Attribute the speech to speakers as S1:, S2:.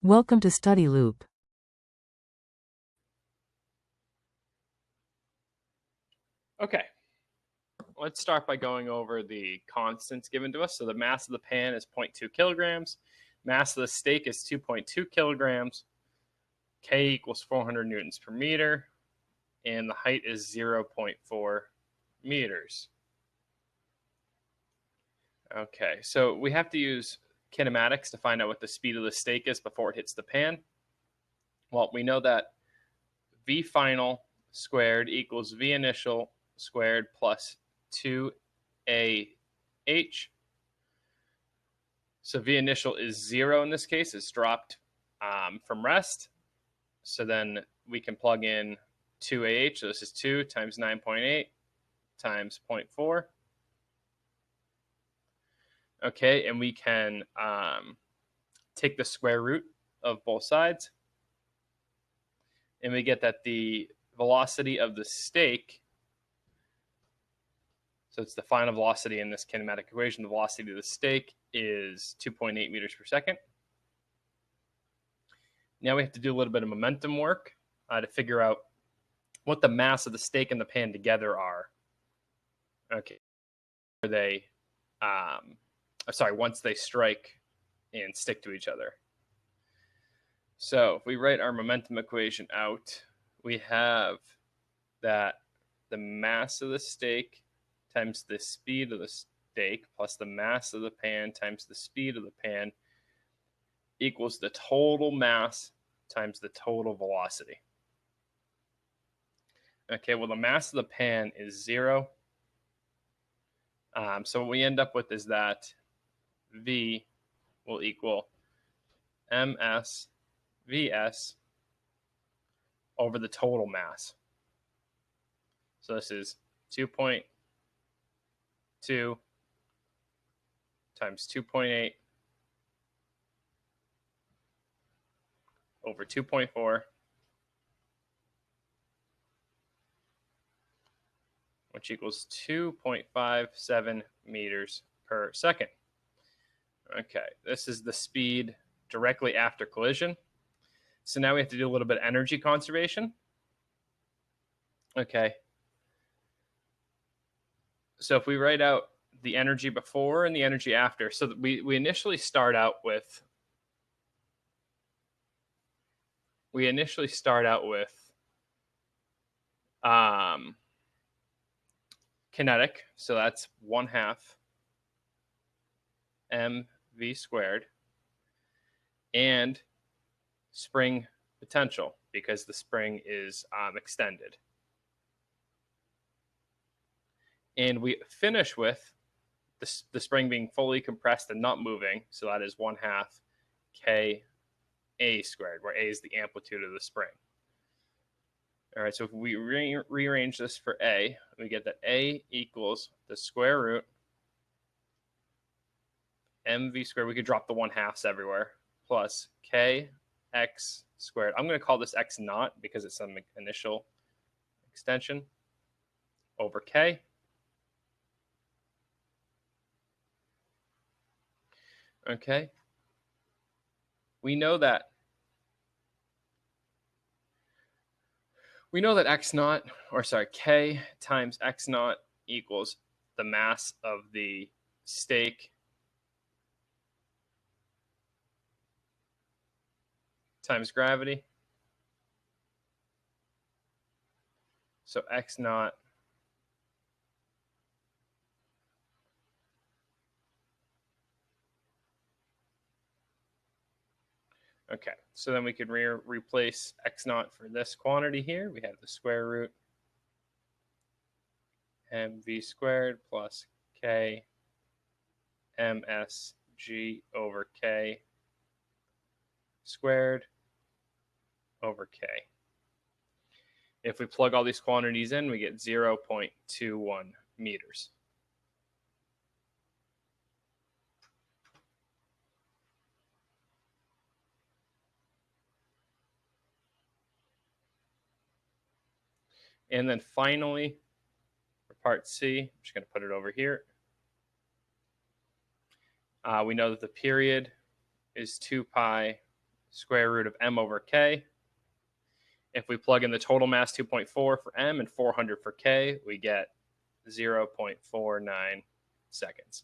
S1: Welcome to Study Loop.
S2: Okay, let's start by going over the constants given to us. So the mass of the pan is 0.2 kilograms. Mass of the steak is 2.2 kilograms. K equals 400 newtons per meter. And the height is 0.4 meters. Okay, so we have to use kinematics to find out what the speed of the steak is before it hits the pan. Well, we know that V final squared equals V initial squared plus 2AH. So V initial is 0 in this case. It's dropped from rest. So then we can plug in 2AH. So this is 2 times 9.8 times 0.4. Okay, and we can take the square root of both sides. And we get that the velocity of the steak, so it's the final velocity in this kinematic equation, the velocity of the steak is 2.8 meters per second. Now we have to do a little bit of momentum work to figure out what the mass of the steak and the pan together are. Okay, they, once they strike and stick to each other. So if we write our momentum equation out, we have that the mass of the steak times the speed of the steak plus the mass of the pan times the speed of the pan equals the total mass times the total velocity. Okay, well, the mass of the pan is 0. So what we end up with is that V will equal ms Vs over the total mass. So this is 2.2 times 2.8 over 2.4, which equals 2.57 meters per second. Okay, this is the speed directly after collision. So now we have to do a little bit of energy conservation. Okay. So if we write out the energy before and the energy after, so we initially start out with kinetic, so that's 1/2 mv squared, and spring potential because the spring is extended. And we finish with the spring being fully compressed and not moving, so that is 1/2 Ka squared, where A is the amplitude of the spring. All right, so if we rearrange this for A, we get that A equals the square root mv squared. We could drop the 1/2s everywhere, plus kx squared. I'm going to call this x naught because it's some initial extension over k. Okay. We know that x naught, or sorry, k times x naught equals the mass of the steak times gravity. So x naught okay, so then we could replace x naught for this quantity here. We have the square root mv squared plus k msg over k squared over k. If we plug all these quantities in, we get 0.21 meters. And then finally, for part C, I'm just going to put it over here. We know that the period is 2 pi square root of m over k. If we plug in the total mass 2.4 for m and 400 for k, we get 0.49 seconds.